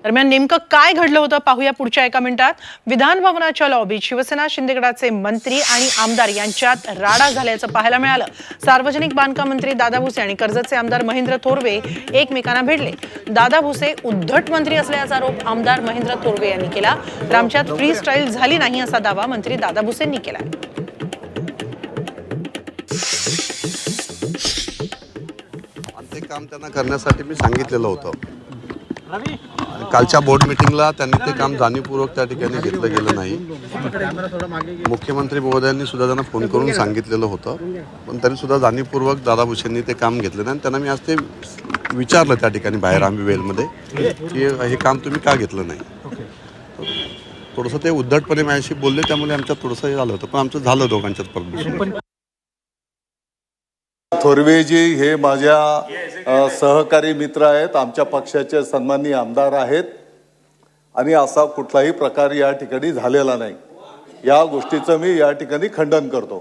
दरम्यान नेमकं काय घडलं होतं पाहूया पुढच्या एका मिनिटात। विधान भवनाच्या लॉबीत शिवसेना शिंदेगडाचे मंत्री आणि आमदार यांच्यात राडा झाल्याचं पाहायला मिळालं। सार्वजनिक बांधकाम मंत्री दादा भुसे आणि कर्जतचे आमदार महेंद्र थोरवे एकमेकांना भिडले। दादा भुसे उद्धट मंत्री असल्याचा आरोप आमदार महेंद्र थोरवे यांनी केला। तर आमच्यात फ्री स्टाईल झाली नाही असा दावा मंत्री दादा भुसेंनी केला। ते काम त्यांना करण्यासाठी मी सांगितलेलं होतं। कालच्या बोर्ड मीटिंगला त्यांनी ते काम जाणीवपूर्वक त्या ठिकाणी घेतलं गेलं नाही। मुख्यमंत्री महोदयांनी सुद्धा त्यांना फोन करून सांगितलेलं होतं, पण तरी सुद्धा जाणीवपूर्वक दादा भुसेंनी ते काम घेतलं नाही। त्यांना मी आज ते विचारलं त्या ठिकाणी बाहेर आंबेवेलमध्ये की हे काम तुम्ही का घेतलं नाही। थोडंसं ते उद्धटपणे माझ्याशी बोलले, त्यामुळे आमच्यात थोडंसं हे झालं होतं, पण आमचं झालं दोघांच्यात परत। थोरवेजी हे माझ्या सहकारी मित्र आहेत, आमच्या पक्षाचे सन्माननीय आमदार आहेत आणि असा कुठलाही प्रकार या ठिकाणी झालेला नाही। या गोष्टीचं मी या ठिकाणी खंडन करतो।